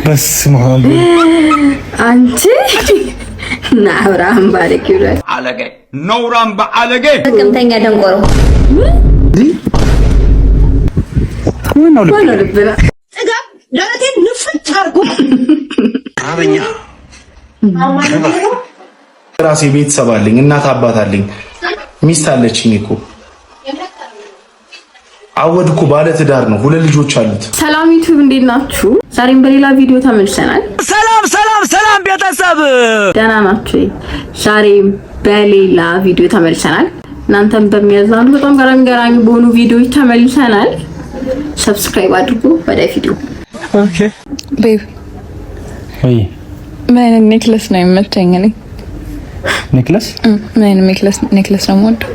በስመ አብ አንቺ ናውራም ባለክ ይላል አለገ ነውራም በአለገ ጥቅምተኛ ደንቆሮ ነው ልብላ ጥጋብ ደረቴን ንፍጭ አርጎ አበኛ ራሴ ቤተሰብ አለኝ፣ እናት አባት አለኝ፣ ሚስት አለችኝ እኮ አወድኩ ባለ ትዳር ነው፣ 2 ልጆች አሉት። ሰላም ዩቲዩብ እንዴት ናችሁ? ዛሬም በሌላ ቪዲዮ ተመልሰናል። ሰላም ቤተሰብ ደህና ናችሁ? ዛሬም በሌላ ቪዲዮ ተመልሰናል። እናንተም በሚያዛኑ በጣም ገራሚ በሆኑ ቪዲዮዎች ተመልሰናል። ሰብስክራይብ አድርጉ። ወደ ቪዲዮ ኦኬ ቤብ ወይ ምን ኔክለስ ነው የምትተኝ? እኔ ኔክለስ ምን ኔክለስ ነው የምወደው።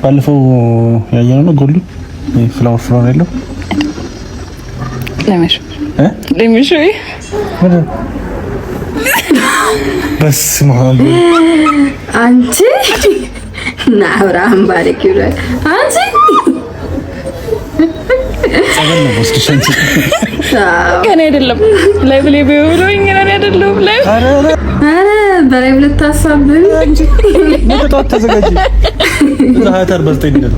ባለፈው ያየነው ነው ጎልዱ ፍላወር ያለው ለምሽ በስመ አብ አንቺ ናውራም ባለክ ይላል አንቺ ሰገን ነው ወስድሽንቺ ከኔ አይደለም ላይ ብሌ ብሎኝ እኔ አይደለም ላይ አረ በላይ ብለህ ታሳብኝ አንቺ መጣጣት ተዘጋጂ ለሃተር በስተኝ ነው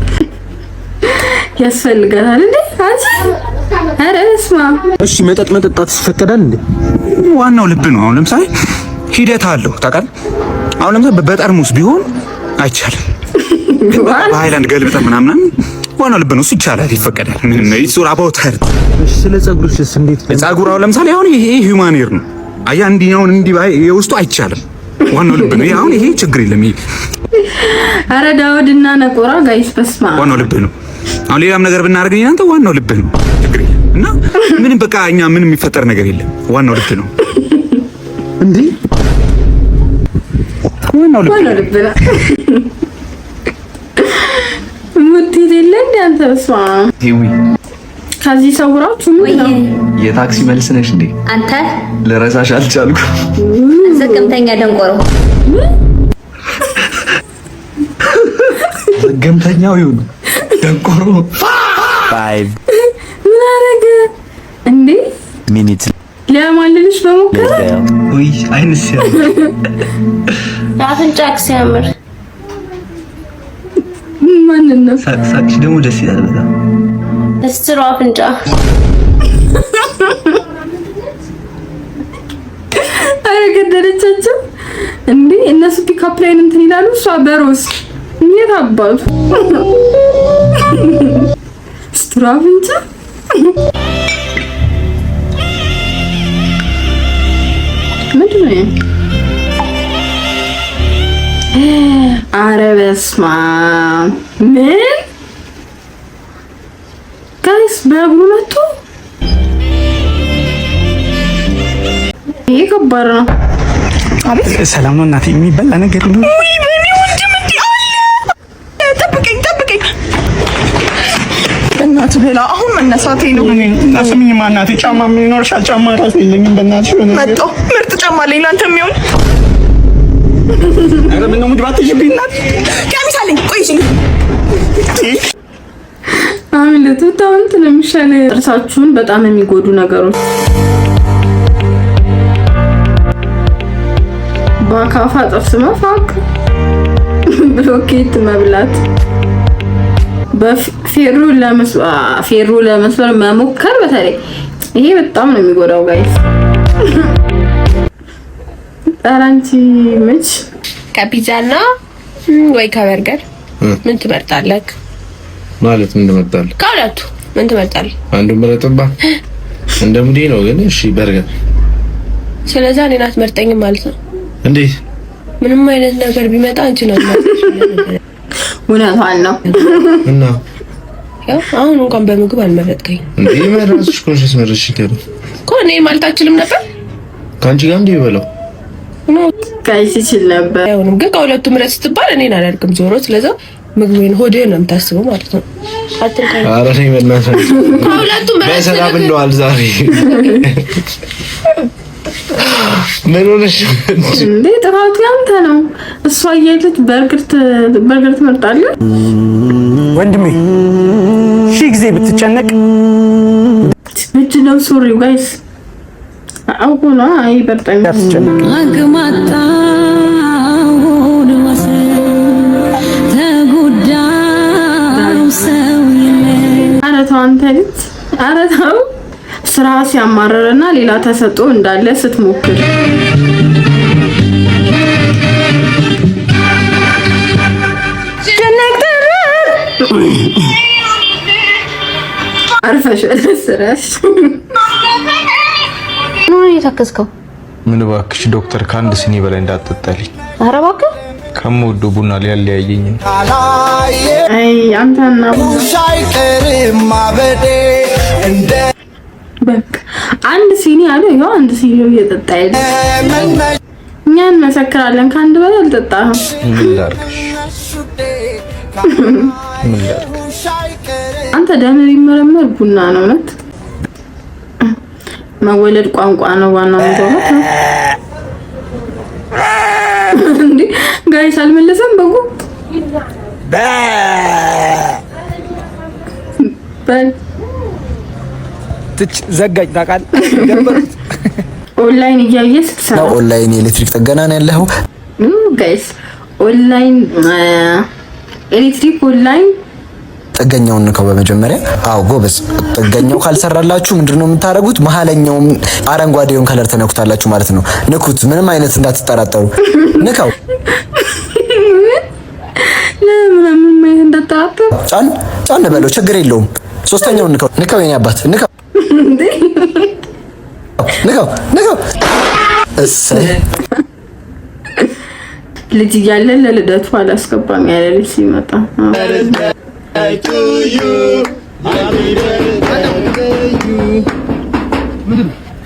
ያስፈልጋል እንዴ አንቺ አረ እስማ እሺ መጠጣት ይፈቀዳል እንዴ? ዋናው ልብ ነው። አሁን ለምሳሌ ሂደት አለው ታውቃለህ። አሁን ለምሳሌ በጠርሙስ ቢሆን አይቻልም፣ በሃይላንድ ገልብጠህ ምናምን ዋናው ልብ ነው። እሱ ይቻላል፣ ይፈቀዳል። ምን ነው ይሱራ ባውተር። እሺ ስለ ጸጉርሽስ እንዴት ነው? ጸጉር አሁን ለምሳሌ አሁን ይሄ ሂውማን ሄር ነው። አያ እንዲኛውን እንዲ ባይ የውስጡ አይቻልም። ዋናው ልብ ነው። አሁን ይሄ ችግር የለም። ይሄ አረ ዳውድና ነቆራ ጋይስ በስማ ዋናው ልብ ነው። አሁን ሌላም ነገር ብናደርግ እናንተ ዋናው ልብ ነው። ችግር የለም እና ምንም በቃ እኛ ምንም የሚፈጠር ነገር የለም። ዋናው ልብ ነው እንዴ? ዋናው ልብ ነው። ሙት ይዘለ እንደ አንተ በስማ ሂዊ ከዚህ ሰውራችሁ ምን ነው? የታክሲ መልስ ነሽ እንዴ? አንተ ልረሳሽ አልቻልኩም። ዘገምተኛ ደንቆሮ ዘገምተኛው ይሁን ደንቆሮ 5 ምን አረገ እንዴ? ሚኒትስ ለማልልሽ በሞከረ ወይ አይንስ አፍንጫክ ሲያምር ማን ነው? ሳቅሽ ደግሞ ደስ ይላል በጣም እስትሮ አፍንጫ አረገደለቻቸው እንዴ? እነሱ ፒካፕ ላይ እንትን ይላሉ፣ እሷ በሮዝ የት አባቱ እስትሮ አፍንጫ ምንድን ነው? ኧረ በስመ አብ ምን ጋይስ በእግሩ መቶ ይሄ ከባድ ነው። አቤት ሰላም ነው እናቴ። የሚበላ ነገር ነው? ጠብቀኝ እናት ብላ አሁን መነሳቴ ነው። እናስምኝ ማናቴ። ጫማ ምን ይኖርሻል? ጫማ ራሱ የለኝም በእናትሽ። ሆነ መጣ ምርጥ ጫማ አለኝ ላንተ የሚሆን። አረ ምን ነው ምድባት ይሽብኝ እናት። ቀሚስ አለኝ ቆይ እሺ አምልጡ ታውንት ለምሳሌ ጥርሳችሁን በጣም የሚጎዱ ነገሮች በአካፋ ጥርስ መፋቅ፣ ብሎኬት መብላት፣ በፌሮ ለመስበር መሞከር፣ በተለይ ይሄ በጣም ነው የሚጎዳው ጋይስ። አራንቺ ምች ከፒዛና ወይ ከበርገር ምን ትመርጣለህ? ማለት ምን ትመርጣለህ? ከሁለቱ ምን ትመርጣለህ? አንዱን መረጥባ እንደ ሙዴ ነው ግን እሺ በርገር። ስለዚህ እኔን አትመርጠኝም ማለት ነው እንዴ? ምንም አይነት ነገር ቢመጣ አንቺ ነው ማለት ነው። እውነቷን ነው እና ያው አሁን እንኳን በምግብ አልመረጥከኝ እንዴ? መራስሽ ኮንሽስ መረሽ ይከሩ ኮኔ ማለት አልችልም ነበር ካንቺ ጋር እንዴ ይበለው ጋይስ ይችል ነበር። አይሆንም ግን ከሁለቱ ምረጥ ስትባል እኔን አላደርግም ዞሮ። ስለዚህ ምግቤን ሆዴ ነው የምታስበው ማለት ነው። አትንካኝ። ኧረ ነኝ በእናትህ ከሁለቱ ምረጥ በሰላም እንደዋል ዛሬ ምን ሆነሽ እንዴ? ጥፋቱ ያንተ ነው። እሷ እያለች በርገር ትመርጣለህ? ወንድሜ ሺህ ጊዜ ብትጨነቅ ምንድን ነው ሱሪው ጋይስ? አውቁና አይበርጠኝ ኧረ ተው ስራ ሲያማረርና ሌላ ተሰጥቶ እንዳለ ስትሞክር አርፈሽ ለስራሽ ምን እየታከስከው? ምን እባክሽ ዶክተር ከአንድ ሲኒ በላይ እንዳትጠጣልኝ። ኧረ እባክህ ከምወደው ቡና ሊያለያየኝ ነው። አይ አንተና በቃ አንድ ሲኒ አለ። ይኸው አንድ ሲኒ እየጠጣ አይደል? እኛ እንመሰክራለን። ከአንድ በላይ አልጠጣህም። ምን ላድርግሽ? አንተ ደም ቢመረመር ቡና ነው ማለት መወለድ ቋንቋ ነው ዋናው ነው እንዴ ጋይስ አልመለሰም በጉ በል ትች ዘጋጅ ታውቃለህ ኦንላይን እያየህ ስትሰራ ኦንላይን ኤሌክትሪክ ጥገና ነው ያለው ጋይስ ኦንላይን ኤሌክትሪክ ኦንላይን ጥገኛውን ነው በመጀመሪያ አው ጎበዝ ጥገኛው ካልሰራላችሁ ምንድነው የምታረጉት መሐለኛው አረንጓዴውን ከለር ተነኩታላችሁ ማለት ነው ንኩት ምንም አይነት እንዳትጠራጠሩ ንካው ለምን ማይን እንዳትጠራጠሩ ጫን በለው ችግር የለውም ሶስተኛውን ንካው የኔ አባት ንካው እሰይ ልጅ እያለ ለልደቱ አላስገባም ያለ ልጅ ሲመጣ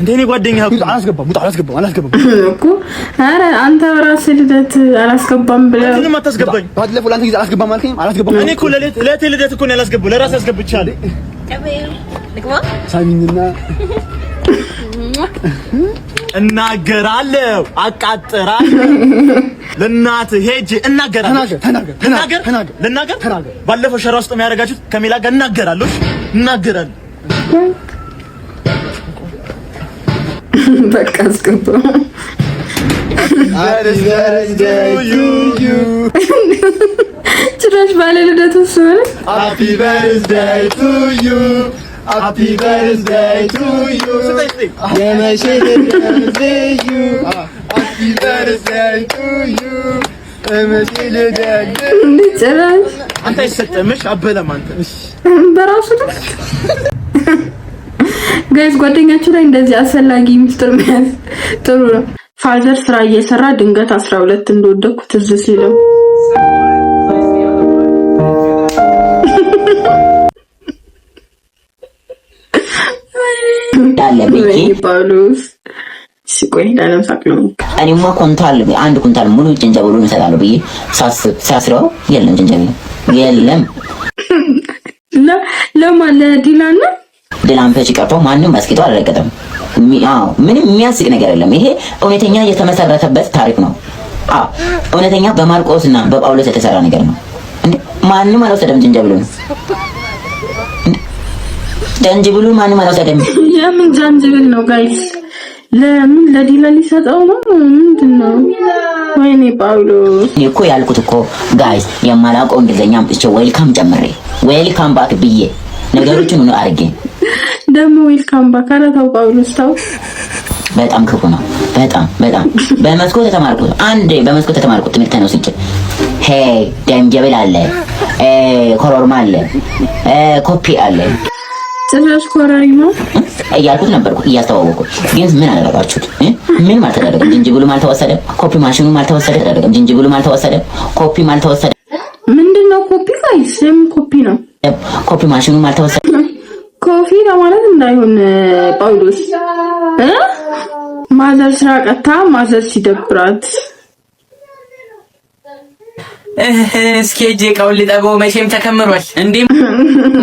እንደኔ ጓደኛ አላስገባም እኮ ኧረ አንተ በራስህ ልደት አላስገባም ብለህ ምንም አታስገባኝ ባለፈው ላንተ ጊዜ አላስገባም አልከኝ አላስገባም እኔ እኮ ለእለቴ ልደት እኮ ነው ያላስገባው ለራሴ አስገብቻለሁ ሳሚኝና እናገራለሁ አቃጥራለሁ ለእናትህ ሄጄ እናገራለሁ ተናገር ባለፈው ሸራ ውስጥ የሚያደርጋችሁት ከሜላ ጋር እናገራለሁ በቃ አስገባው ጭራሽ ባለ ልደቱ ስለሆነ ሃፒ በርዝዴይ ቱ ዩ Happy birthday to you. Happy birthday to you. አንተ አይሰጠምሽ አበለም አንተ በራሱ ጋይስ ጓደኛችሁ ላይ እንደዚህ አስፈላጊ ሚስጥር መያዝ ጥሩ ነው። ፋዘር ስራ እየሰራ ድንገት 12 እንደወደኩ ትዝ ሲለው ጳውሎስ ሲቆይ ዳለም ሳቅለው እኔማ ኮንታል አንድ ኮንታል ሙሉ ጅንጀብሉን እሰጣለሁ ብዬ ሳስረው የለም ጅንጀብሉ የለም ለማን ለዲላና ዲላን ፔጅ ቀርቶ ማንንም አስቂጦ አልረገጠም። ምንም የሚያስቅ ነገር የለም። ይሄ እውነተኛ የተመሰረተበት ታሪክ ነው። እውነተኛ በማርቆስና በጳውሎስ የተሰራ ነገር ነው። እንዴ ማንንም አልወሰደም ጅንጀብሉን ጃንጅብሉን ማንም አልወሰደም። የምን ጃንጅብል ነው ጋይስ? ለምን ለዲላ ሊሰጠው ነው? ምንድነው? ወይኔ ጳውሎስ እኮ ያልኩት እኮ ጋይስ የማላውቀው እንግሊዘኛም እቺ ዌልካም ጨምሬ ዌልካም ባክ ብዬ ነገሮችን ነው አርጌ ደግሞ ዌልካም ባክ አረታው ጳውሎስ ታው በጣም ክፉ ነው። በጣም በመስኮት ተማርኩት አንዴ በመስኮት ተማርኩት ትምህርት ነው ሲጭ ሄይ ጃንጅብል አለ ኮሮርማ አለ ኮፒ አለ ጭራሽ ኮራሪማ እያልኩት ነበርኩ እያስተዋወቁ ግን ምን አደረጋችሁት? ምን ማለት ተደረገ? ጅንጅብሉም አልተወሰደም፣ ኮፒ ማሽኑም አልተወሰደም፣ ጅንጅብሉም አልተወሰደም፣ ኮፒም አልተወሰደም። ምንድነው ኮፒ ጋይስ? ኮፒ ነው። ኮፒ ማሽኑም አልተወሰደም። ኮፊ ለማለት እንዳይሆን ጳውሎስ ማዘር ስራ ቀጣ ማዘር ሲደብራት እስኪ ቀውል ሊጠበው መቼም ተከምሯል እንዴ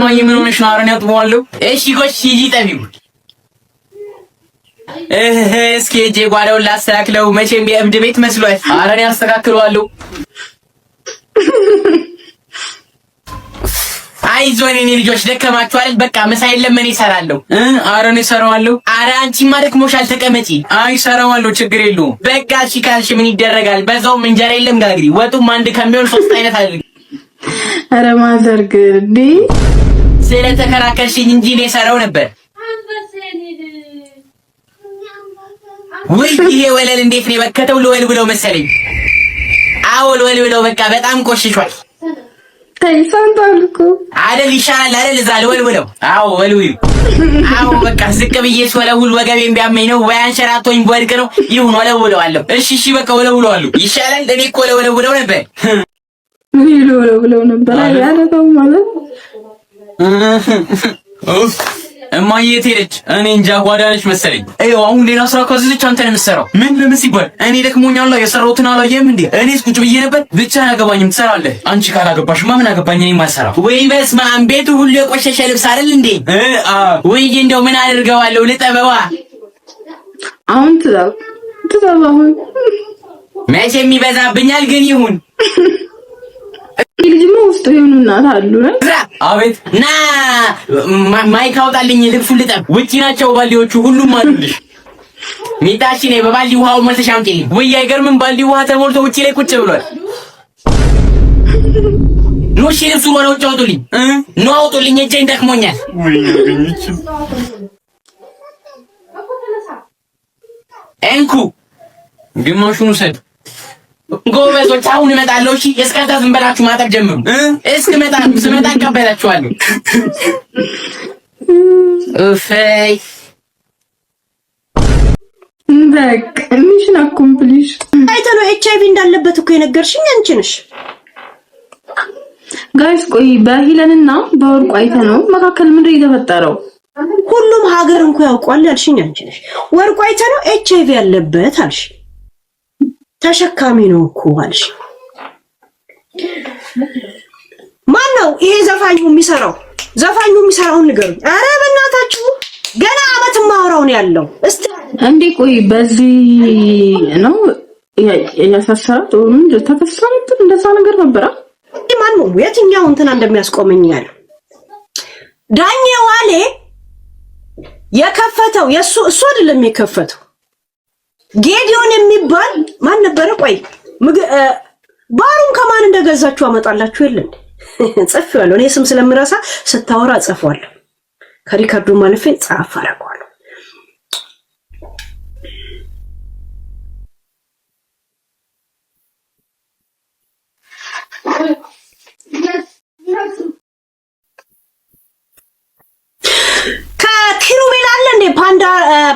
ማይ ምን ሆነሽ ነው? አረን ያጥበዋለሁ። እሺ ጎሽ ሂጂ ጠቢው እስኪ ጓዳውን ላስተካክለው መቼም የእብድ ቤት መስሏል። አረን ያስተካክለዋለሁ። አይዞን የኔ ልጆች ደከማችሁ አይደል? በቃ ምሳ የለም እኔ እሰራለሁ። ኧረ እኔ እሰራዋለሁ። ኧረ አንቺማ ደክሞሻል ተቀመጪ። አይ እሰራዋለሁ ችግር የለውም። በቃ እሺ ካልሽ ምን ይደረጋል። በዛውም እንጀራ የለም ጋግሪ። ወጡም አንድ ከሚሆን 3 አይነት አድርጊ። ኧረ ማዘር ግርዲ ስለተከራከርሽኝ እንጂ እኔ እሰራው ነበር። ወይ ይሄ ወለል እንዴት ነው የበከተው? ልወል ብለው መሰለኝ። አዎ ልወል ብለው በቃ በጣም ቆሽሿል። ታይሳንታልኩ አይደል? ይሻላል አይደል? እዛ ልወል ብለው። አዎ ወልውይ። አዎ በቃ ዝቅ ብዬ ወለውል ወገቤን ቢያመኝ ነው ወይ አንሸራቶኝ ወድቅ ነው ይሁን ወለውለዋለሁ። እሺ በቃ ወለውለዋለሁ። ይሻላል። እኔ እኮ ወለውለው ነበር። ምን ወለውለው ነበር? ያለተው ማለት እማዬ የት ሄደች? እኔ እንጃ ጓዳ ነች መሰለኝ። አይው አሁን ሌላ ስራ ካዘዘች አንተ ነው የምትሰራው። ምን ለምን ሲባል እኔ ደክሞኛል የሰራሁትን አላየህም እንዴ? እኔስ ቁጭ ብዬ ነበር። ብቻ አያገባኝም ትሰራለህ። አንቺ ካላገባሽማ ምን አገባኝ እኔ ማሰራው። ወይ በስመ አብ ቤቱ ሁሉ የቆሸሸ ልብስ አይደል እንዴ? ወይ እንደው ምን አደርገዋለሁ ልጠበዋ። አሁን ትዛብ አሁን መቼም ይበዛብኛል ግን ይሁን። ልጅማ ውስጥ የሆኑ እናት አሉ። አቤት ና ማይክ አውጣልኝ ልብሱን ልጠብ። ውጪ ናቸው ባልዲዎቹ ሁሉም አሉልሽ። ሚጣሽ ነኝ በባልዲ ውሃው መልተሽ አምጪልኝ። ወይ አይገርምም? ባልዲ ውሃ ተሞልቶ ውጪ ላይ ቁጭ ብሏል። ኖ እሺ ልብሱን ወደ ውጭ አውጡልኝ። ኖ አውጡልኝ እጄን ደክሞኛል። ወይ ያገኝች እንኩ ግማሹን ውሰድ። ጎበዞች አሁን እመጣለሁ። እሺ እስከዛ ዝም በላችሁ ማጠብ ጀምሩ። ስመጣ እቀበላችኋለሁ። እፈይ በቃ ሚሽን አኮምፕሊሽ። አይተነው ኤችአይቪ እንዳለበት እኮ የነገርሽኝ አንቺ ነሽ። ጋይስ ቆይ በሂለንና በወርቁ አይተነው መካከል ምንድን የተፈጠረው? ሁሉም ሀገር እንኳን ያውቋል ያልሽኝ አንቺ ነሽ። ወርቁ አይተነው ኤችአይቪ ያለበት አልሽ። ተሸካሚ ነው እኮ አልሽ። ማን ነው ይሄ ዘፋኙ የሚሰራው? ዘፋኙ የሚሰራውን ንገሩኝ። ኧረ በእናታችሁ ገና አመት ማውራው ነው ያለው። እስቲ እንዴ ቆይ በዚህ ነው ያሳሰራት ወይ ምን ተከሰሰት? እንደዛ ነገር ነበር። ማን ነው የትኛው እንትና እንደሚያስቆመኝ ያለው? ዳኜ ዋሌ የከፈተው እሱ አይደለም የከፈተው። ጌዲዮን የሚባል ማን ነበረ? ቆይ ባሩን ከማን እንደገዛችሁ አመጣላችሁ የለ እንዴ? ጽፌዋለሁ። እኔ ስም ስለምረሳ ስታወራ ጽፏለሁ። ከሪካርዶ ማለፌ ጻፍ አደርገዋለሁ። ከኪሩቤል አለ እንዴ?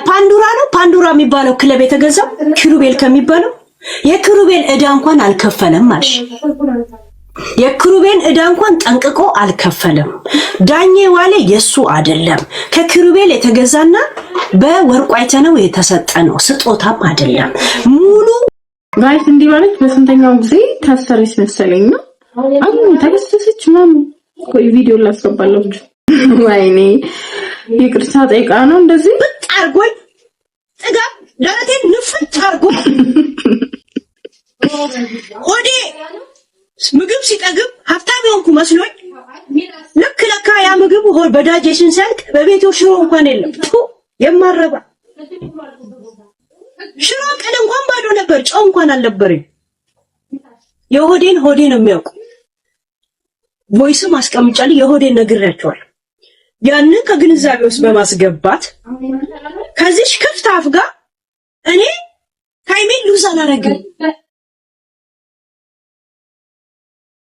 ፓንዱራ ነው ፓንዱራ የሚባለው ክለብ የተገዛው ኪሩቤል ከሚባለው። የኪሩቤል ዕዳ እንኳን አልከፈለም አልሽ። የኪሩቤል ዕዳ እንኳን ጠንቅቆ አልከፈለም። ዳኜ ዋሌ የሱ አይደለም፣ ከኪሩቤል የተገዛና በወርቁ አይተነው የተሰጠ ነው፣ ስጦታም አይደለም። ሙሉ ጋይስ እንዲህ ማለት በስንተኛው ጊዜ ታሰረች መሰለኝ ነው? አሁን ተከሰሰች ማም። ቆይ ቪዲዮ ላስገባላችሁ። ወይኔ ይቅርታ ጠይቃ ነው እንደዚህ አርጎኝ ጥጋብ ደረቴን ንፍት አርጎ ሆዴ ምግብ ሲጠግብ ሀብታም የሆንኩ መስሎኝ ልክ ለካ ያ ምግብ ሆድ በዳጀሽን ሲያልቅ በቤቱ ሽሮ እንኳን የለም። የማረባ ሽሮ ቀን እንኳን ባዶ ነበር፣ ጨው እንኳን አልነበረኝ። የሆዴን ሆዴ ነው የሚያውቁ። ቮይስም አስቀምጫለሁ፣ የሆዴን ነግሬያቸዋለሁ። ያንን ከግንዛቤ ውስጥ በማስገባት ከዚህ ክፍት አፍ ጋር እኔ ታይሜን ሉዝ አላረግም፣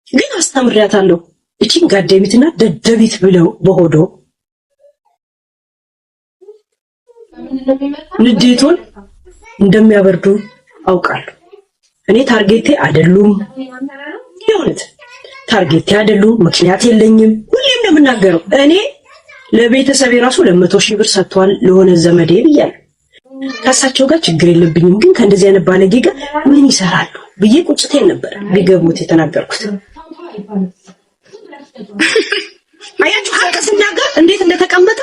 ግን አስተምሪያታለሁ። እቺን ጋደቢትና ደደቢት ብለው በሆዶ ንዴቱን እንደሚያበርዱ አውቃለሁ። እኔ ታርጌቴ አይደሉም፣ የእውነት ታርጌቴ አይደሉም። ምክንያት የለኝም። ሁሌም ነው የምናገረው። እኔ ለቤተሰቤ ራሱ 200,000 ብር ሰጥቷል ለሆነ ዘመዴ ብያለሁ። ከእሳቸው ጋር ችግር የለብኝም፣ ግን ከእንደዚህ አይነት ባለጌ ጋር ምን ይሰራሉ ብዬ ቁጭቴን ነበር ቢገቡት የተናገርኩት። አያችሁ ሀቅ ስናገር እንዴት እንደተቀመጠ።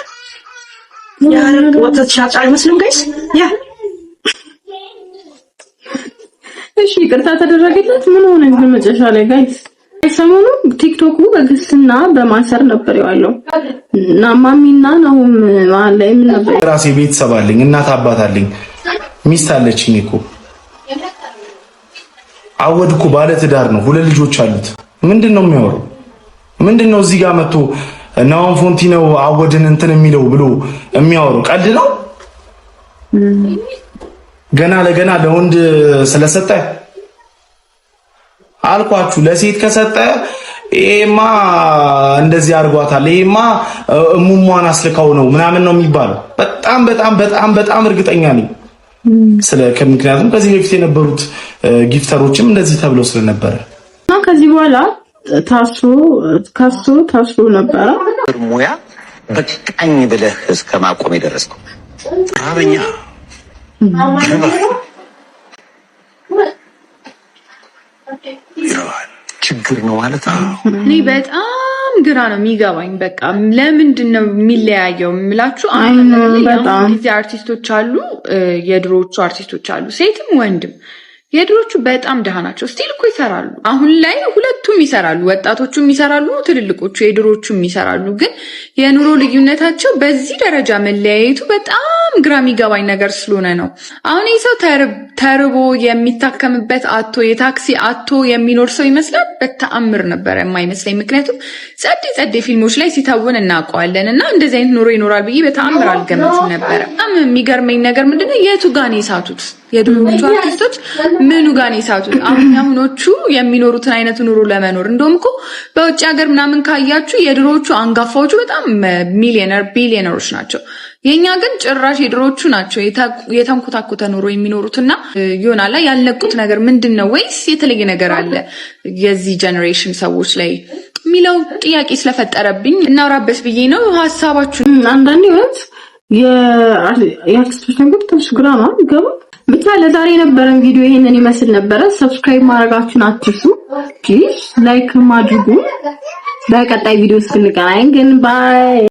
ያ ወተት ሻጭ አይመስልም ጋይስ? ያ እሺ ይቅርታ ተደረገለት። ምን ሆነ ግን መጨረሻ ላይ ጋይስ ከሰሞኑ ቲክቶኩ በግስና በማሰር ነበር ያለው እና ማሚና ናሁም መሀል ላይ ምን ነበር? ራሴ ቤተሰብ አለኝ፣ እናት አባት አለኝ፣ ሚስት አለችኝ እኮ። አወድ እኮ ባለ ትዳር ነው፣ 2 ልጆች አሉት። ምንድነው የሚያወራው? ምንድነው እዚህ ጋር መጥቶ ናሁም ፎንቲ ነው አወድን እንትን የሚለው ብሎ የሚያወራው? ቀልድ ነው። ገና ለገና ለወንድ ስለሰጠ አልኳችሁ፣ ለሴት ከሰጠ ኤማ እንደዚህ አድርጓታል፣ ኤማ እሙሟን አስልካው ነው ምናምን ነው የሚባለው። በጣም በጣም በጣም በጣም እርግጠኛ ነኝ ምክንያቱም ከዚህ በፊት የነበሩት ጊፍተሮችም እንደዚህ ተብለው ስለነበረ እና ከዚህ በኋላ ታስሮ ነበረ። ሙያ በቃኝ ብለህ እስከ ማቆም የደረስከው አበኛ ችግር ነው ማለት ነው። እኔ በጣም ግራ ነው የሚገባኝ። በቃ ለምንድን ነው የሚለያየው የምላችሁ? በጣም ጊዜ አርቲስቶች አሉ፣ የድሮዎቹ አርቲስቶች አሉ፣ ሴትም ወንድም። የድሮቹ በጣም ደሃ ናቸው። ስቲል እኮ ይሰራሉ። አሁን ላይ ሁለቱም ይሰራሉ፣ ወጣቶቹም ይሰራሉ፣ ትልልቆቹ የድሮቹም ይሰራሉ። ግን የኑሮ ልዩነታቸው በዚህ ደረጃ መለያየቱ በጣም ግራ የሚገባኝ ነገር ስለሆነ ነው። አሁን ይህ ሰው ተርቦ የሚታከምበት አቶ የታክሲ አቶ የሚኖር ሰው ይመስላል። በተአምር ነበረ የማይመስለኝ። ምክንያቱም ጸዴ ፊልሞች ላይ ሲታወን እናውቀዋለን እና እንደዚህ አይነት ኑሮ ይኖራል ብዬ በተአምር አልገመትም ነበረ። በጣም የሚገርመኝ ነገር ምንድነው የቱ ጋር ነው የሳቱት? የድሮዎቹ አርቲስቶች ምኑ ጋር ነው የሳቱት? አሁኖቹ የሚኖሩትን አይነት ኑሮ ለመኖር እንደውም እኮ በውጭ ሀገር ምናምን ካያችሁ የድሮዎቹ አንጋፋዎቹ በጣም ቢሊዮነሮች ናቸው። የኛ ግን ጭራሽ የድሮዎቹ ናቸው የተንኮታኮተ ኑሮ የሚኖሩትና ይሆናል ያልነቁት ነገር ምንድነው? ወይስ የተለየ ነገር አለ የዚህ ጀነሬሽን ሰዎች ላይ የሚለው ጥያቄ ስለፈጠረብኝ እናውራበት ብዬ ነው። ሐሳባችሁ አንዳንዴ እውነት የአርቲስቶች ነገር ትንሽ ግራ ነው ገባ። ብቻ ለዛሬ የነበረን ቪዲዮ ይሄንን ይመስል ነበረ። ሰብስክራይብ ማድረጋችሁን አትርሱ፣ ፕሊዝ ላይክ ማድርጉ። በቀጣይ ቪዲዮ እስክንገናኝ ግን ባይ